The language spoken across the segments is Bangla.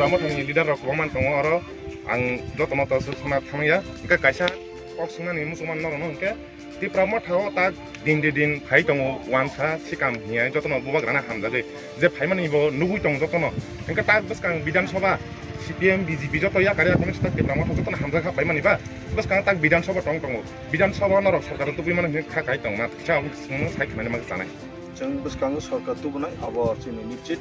Tamo leader rok roman tamo aro ang jotono to susna thamya ka kaisa oksuna ni musuman no no ke ti pramo thao ta din phai tongo wansa sikam hiya jotono buba grana hamda je phai mani bo nugui tong jotono enka ta bas kang bidan sabha CPM BJP joto ya karya komis tak ti pramo jotono hamda kha phai mani ba bas kang tak bidan sabha tong tongo bidan sabha no rok sarkar tu bimana kha kai tong ma cha sung sai khmani ma sanai जों बसकांग सरकार तुबनाय आबहावा जोंनि निश्चित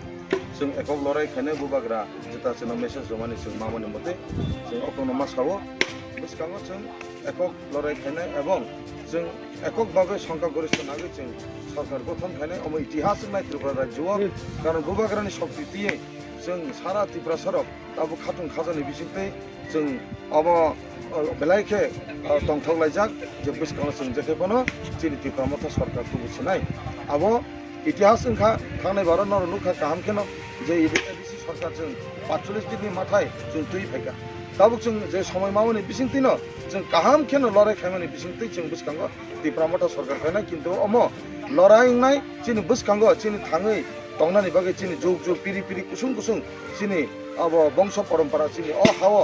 जों एকক लड़ाई खायनाय बुबाग्रा जेता जोंना मेसेज जमानि जों मामानि मते जों अट'नमास सावो बसकांग जों एকক लड़ाई खायनाय एवं जों एকক भावे संख्या गरिष्ठ नागै जों सरकार गठन खायनाय अम इतिहास नाय त्रिपुरा राज्योआव कारण बुबाग्रानि शक्ति दियै जों सारा त्रिपुरा सरक दाबो खाथुं खाजानि बिसिंतै जों अब बेलायखे तंथगलायजाक जे बसकांग जों जेखेबनो जोंनि त्रिपुरा मथा सरकार तुबुसिनाय अब इतिहास ओंखा थांनाय भारत नर नुखा काहाम केनो जे एबिसि सरकार जों 45 दिननि माथाय जों तुइ फायगा दाबो जों जे समय मावनि बिसिंतिनो जों काहाम केनो लड़ाई खायमानि बिसिंति जों बसकांग त्रिपुरा मथा सरकार फायना किन्तु अम लड़ाईनाय जोंनि बसकांग जोंनि थाङै तंनानि बागै जोंनि जुग जुग पिरि पिरि कुसुं कुसुं जोंनि अब वंश परम्परा जोंनि अहाव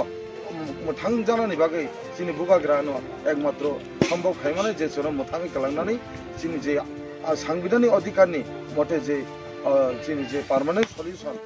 थां जानानि बागै जोंनि बुबाग्रानो एकमात्र सम्भव खायमाने जे जों मोथाङै गलांनानै जोंनि जे सांविधानिक अधिकारनि मते जे जोंनि जे पार्मानेंट सल्यूशन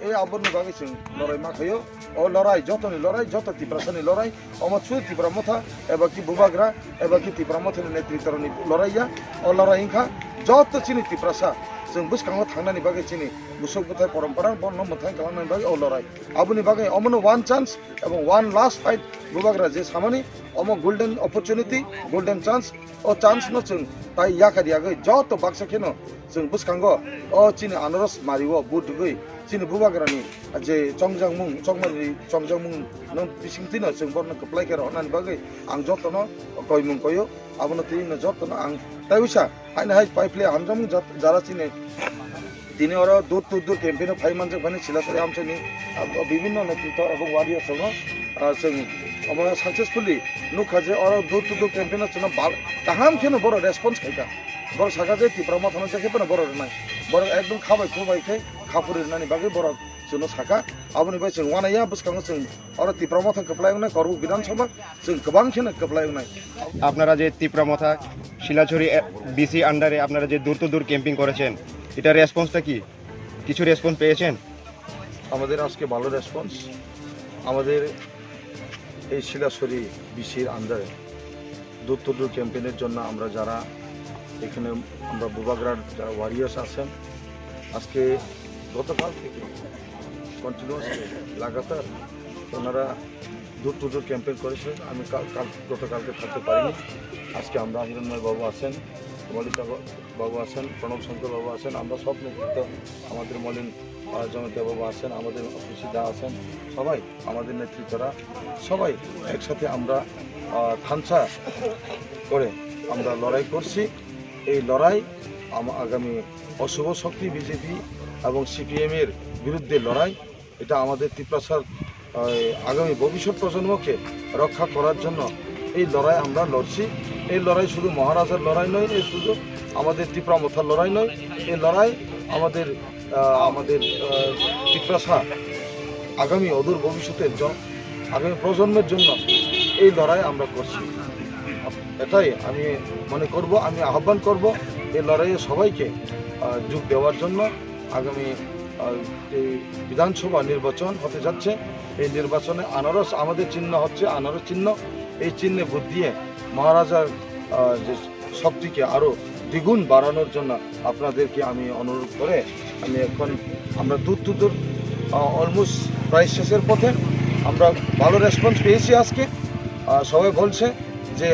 ए आबरनि बागै जों लड़ाई माखायो अ लड़ाई जतनि लड़ाई जत त्रिपुरानि लड़ाई अमथु त्रिपुरा मथा एबा कि बुबाग्रा एबा कि त्रिपुरा मथनि नेतृत्वनि लड़ाईया अ लड़ाई इंखा जत जोंनि त्रिपुरासा जों बसकांग थांनानि बागै जोंनि मुसुक बुथाय परम्परा बन्न मोथाय खालामनानि बागै अ लड़ाई आबुनि बागै अमनो वन चान्स एबं वन लास्ट फाइट बुबाग्रा जे सामानि अम गोल्डन अपॉर्चुनिटी गोल्डन चान्स अ चान्स न जों ताई याखारियागै जत बाक्सा खेनो जों बसकांग अ चिनि आनारस मारिवो बुदुगै चिनि बुबाग्रानि जे चंजांमुं चंमारि चंजांमुं न बिसिंतिनो जों बर्न कप्लाय केर हनानि बागै आं जतनो कयमुं कयो आबनो तिनो जतनो आं ताइसा हाइना हाइ पाइप्ले हामजामुं जारा चिनि दिनै और दूर टू दूर कैंपेन फाइ मानजों फानि सिलासरि हामसनि विभिन्न नेतृत्व एवं वारियर्स जों अब सक्सेसफुली नुखाजे और दूर टू दूर कैंपेन जों गाहाम खेनो बर रेस्पन्स खायगा बर सागाजे त्रिपुरा मथानो जेखेबनो बर रनाय बर एकदम खाबाय खुबायखाय खाफुरिनानि बागै बर जोंनो साखा आबनि बाय जों वानाया बसकांग जों और त्रिपुरा मथा कप्लायनाय करबु विधानसभा जों गोबां खेनो कप्लायनाय আপনারা যে त्रिपुरा मथा শিলাছড়ি বিসি আন্ডারে আপনারা যে দূর টু দূর ক্যাম্পিং করেছেন এটা রেসপন্সটা কি কিছু রেসপন্স পেয়েছেন আমাদের আজকে ভালো রেসপন্স আমাদের এই শিলাছড়ি বিসির আন্ডারে দূর টু দূর ক্যাম্পেইনের জন্য আমরা যারা এখানে আমরা বুবাগ্রার যারা ওয়ারিয়ার্স আছেন আজকে গতকাল থেকে কন্টিনিউয়াস লাগাতার ওনারা দূর টু দূর ক্যাম্পেইন করেছেন আমি গতকালকে থাকতে পারিনি আজকে আমরা হিরণময় বাবু আছেন মল্লিকা বাবু আছেন প্রণব শঙ্কর বাবু আছেন আমরা সব নেতৃত্ব আমাদের মলিন জনতা বাবু আছেন আমাদের খুশি দা আছেন সবাই আমাদের নেতৃত্বরা সবাই একসাথে আমরা থানসা করে আমরা লড়াই করছি এই লড়াই আগামী অশুভ শক্তি বিজেপি এবং সিপিএমের বিরুদ্ধে লড়াই এটা আমাদের ত্রিপুরার আগামী ভবিষ্যৎ প্রজন্মকে রক্ষা করার জন্য এই লড়াই আমরা লড়ছি এই লড়াই শুধু মহারাজার লড়াই নয় এই শুধু আমাদের ত্রিপুরা মথার লড়াই নয় এই লড়াই আমাদের আমাদের ত্রিপুরা আগামী অদূর ভবিষ্যতের আগামী প্রজন্মের জন্য এই লড়াই আমরা করছি এটাই আমি মনে করব আমি আহ্বান করব এই লড়াইয়ে সবাইকে যোগ দেওয়ার জন্য আগামী এই বিধানসভা নির্বাচন হতে যাচ্ছে এই নির্বাচনে আনারস আমাদের চিহ্ন হচ্ছে আনারস চিহ্ন এই চিহ্নে ভোট দিয়ে মহারাজার যে শক্তিকে আরও দ্বিগুণ বাড়ানোর জন্য আপনাদেরকে আমি অনুরোধ করে আমি এখন আমরা দূর টু দূর অলমোস্ট প্রায় শেষের পথে আমরা ভালো রেসপন্স পেয়েছি আজকে সবাই বলছে যে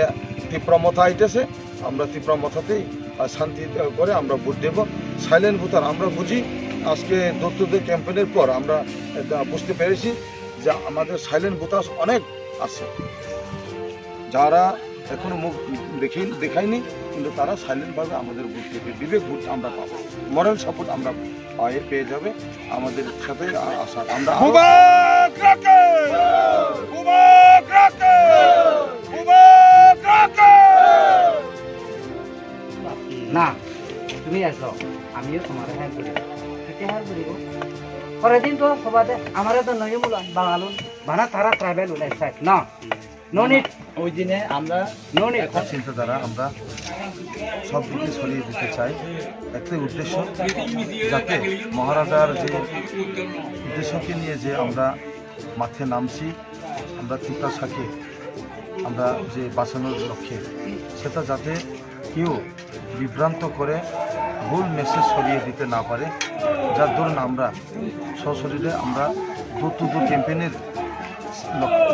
ত্রিপুরা মথা আইতেছে আমরা ত্রিপুরা মথাতেই শান্তি করে আমরা ভোট দেব সাইলেন্ট ভোটার আমরা বুঝি আজকে দূর টু দূর ক্যাম্পেইনের পর আমরা বুঝতে পেরেছি যে আমাদের সাইলেন্ট ভোটার অনেক আছে যারা এখনো মুখ দেখায়নি কিন্তু তারা সাইলেন্টভাবে আমাদের ভোট দেবে বিবেক ভোট আমরা পাবো মরাল সাপোর্ট আমরা পেয়ে যাবে আমাদের সাথে আশা আমরা না তুমি আসো আমিও তোমার হেল্প করি কেটে হেল্প করিব পরের দিন তো সবাতে আমার তো নয় মূল বাঙালুন বানা তারা ট্রাভেল উলাই সাইড না নো নিড ওই দিনে আমরা নো নিড একটা চিন্তাধারা আমরা সব দিকে ছড়িয়ে দিতে চাই একটাই উদ্দেশ্য যাতে মহারাজার যে উদ্দেশ্যকে নিয়ে যে আমরা মাঠে নামছি আমরা তিতাসাকে আমরা যে বাঁচানোর লক্ষ্যে সেটা যাতে কেউ বিভ্রান্ত করে ভুল মেসেজ ছড়িয়ে দিতে না পারে যার ধরুন আমরা সশরীরে আমরা দূর টু দূর ক্যাম্পেইনের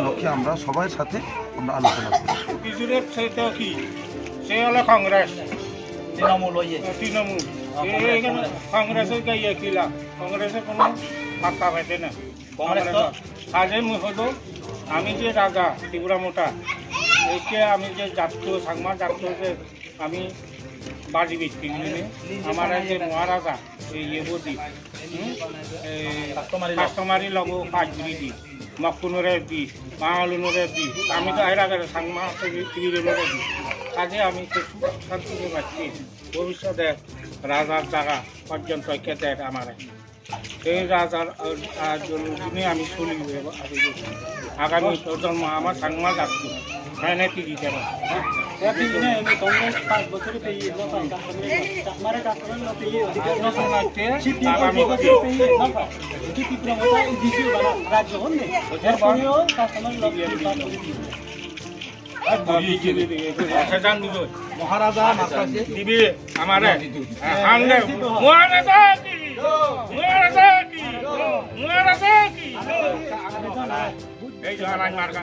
লক্ষ্যে আমরা সবার সাথে আমরা আলোচনা করি বিজুরের সেটা কি সে হলো কংগ্রেস তৃণমূল হয়ে তৃণমূল এখানে কংগ্রেসের গাইয়া কিলা কংগ্রেসের কোনো পাক্কা পাইতে না কংগ্রেস তো কাজে হলো আমি যে রাজা ত্রিপুরা মোটা একে আমি যে জাতীয় সাংমা জাতীয় যে আমি বাজি বিক্রি আমার যে মহারাজা এই ইয়েবদি কাস্টমারি লব কাজরি দি মকুনরে দি বাঙালুনরে দি আমি তো এর আগে সাংমা ত্রিবিরে দি কাজে আমি শান্তিতে পাচ্ছি ভবিষ্যতে রাজার জায়গা পর্যন্ত কেটে আমার সেই রাজার জন্য আমি চলি আগামী প্রজন্ম আমার সাংমা যাচ্ছি হ্যাঁ নাকি দিতে পারে মহারাজা মাত্রাসে দিবি আমার মহারাজা কি মহারাজা কি মহারাজা কি এই যে আমার